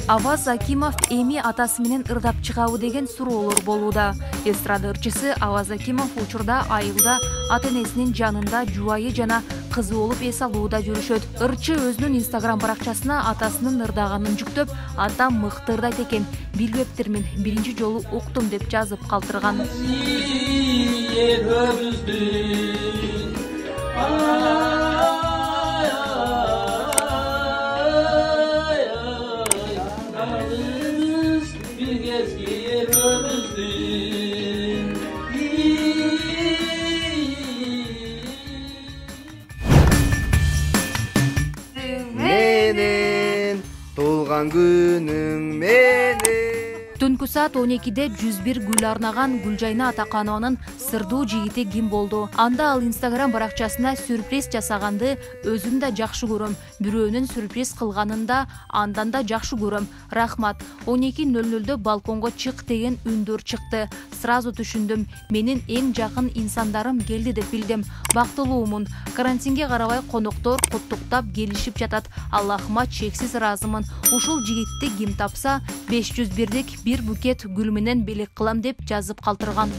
Аваз Акимов эми атасы менен ырдап чыгабы деген суроолор болууда. Эстрада ырчысы Аваз Акимов учурда айылда ата-энесинин жанында жубайы жана кызы болуп эс алууда жүрүшөт. Ырчы өзүнүн Instagram баракчасына атасынын ырдаганын жүктөп, атам мыкты ырдайт экен, билбептермин, биринчи жолу уктум деп жазып калтырган. Менин туулган күнүң менин. Түнкү саат 12-де 101 гүл арнаган Гүлжайна Атаканованын сырдуу жигити ким болду? Анда ал Instagram баракчасына сюрприз жасаганды өзүм да жакшы көрөм. Бирөөнүн сюрприз кылганын да андан да жакшы көрөм. Рахмат. 12:00-дө балконго чык деген үндөр чыкты. Сразу түшүндүм. Менин эң жакын инсандарым келди деп билдим. Бактылуумун. Карантинге карабай коноктор куттуктап келишип жатат. Аллахыма чексиз ыраазымын. Ушул жигитти ким тапса 501дик бир букет гүл менен белек кылам деп жазып калтырган.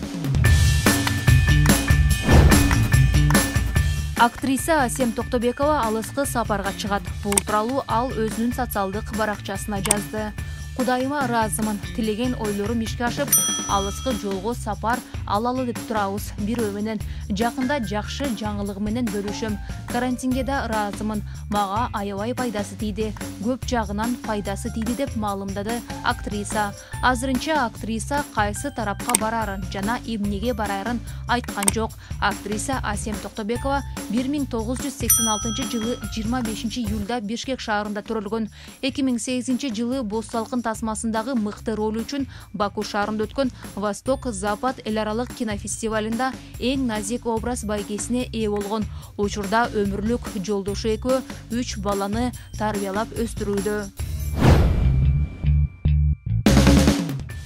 Актриса Асем Токтобекова алыскы сапарга чыгат. Бул тууралуу ал өзүнүн социалдык баракчасына жазды. Кудайыма ыраазымын. Тилеген ойлорум ишке ашып, алыскы жолго сапар алалы деп турабыз бирөө менен. Жакында жакшы жаңылык менен бөлүшөм. Карантинге да ыраазымын. Мага аябай пайдасы тийди. Көп жагынан пайдасы тийди деп маалымдады актриса. Азырынча актриса кайсы тарапка барарын жана эмнеге барарын айткан жок. Актриса Асем Токтобекова 1986-жылы 25-июлда Бишкек шаарында төрөлгөн. 2008-жылы Боз салкын тасмасындагы мыкты ролу үчүн Баку шаарында өткөн Восток-Запад эл аралык кинофестивалында эң назик образ байгесине ээ болгон. Учурда өмүрлүк жолдошу экөө 3 баланы тарбиялап өстүрүүдө.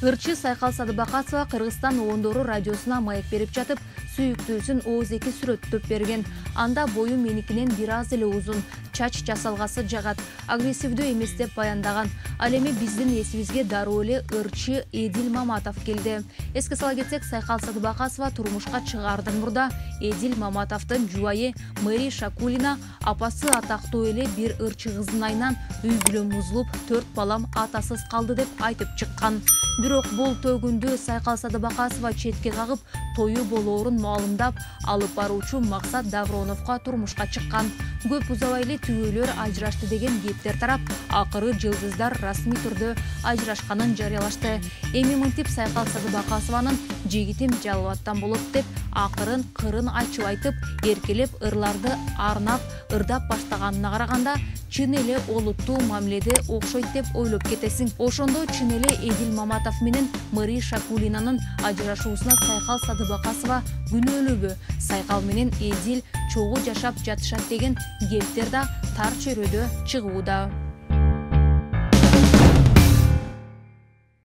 Ырчы Сайкал Садыбакасова Кыргызстан Оондору радиосуна маек берип жатып, сүйүктүүсүн ооз-эки сүрөттөп берген. Анда бою меникинен бир аз эле узун, чач жасалгасы жагат, агрессивдүү эмес деп баяндаган. Ал эми биздин эсибизге дароо эле ырчы Эдил Маматов келди. Эске сала кетсек, Сайкал Садыбакасова турмушка чыгаардан мурда Эдил Маматовдун жубайы Мэри Шакулина апасы атактуу эле бир ырчы кыздын айынан үй бүлөм бузулуп, 4 балам атасыз калды деп айтып чыккан. Бирок бул төгүндү Сайкал Садыбакасова четке кагып, тою болоорун маалымдап, алып баруучу Максат Давроновго турмушка чыккан. Көп узабай эле түгөйлөр ажырашты деген кептер тарап, акыры жылдыздар расмий түрдө ажырашканын жарыялашты. Эми мынтип Сайкал Садыбакасованын жигитим жалбаттан болот деп, акырын кырын ачып айтып, эркелеп ырларды арнап, ырдап баштаганына караганда, чын эле олуттуу мамиледе окшойт деп ойлоп кетесиң. Ошондо чын эле Эдил Маматов менен Мэри Шакулинанын ажырашуусуна Сайкал Садыбакасова күнөөлүүбү? Сайкал менен Эдил чогуу жашап жатышат деген кептер да тар чөйрөдө чыгууда.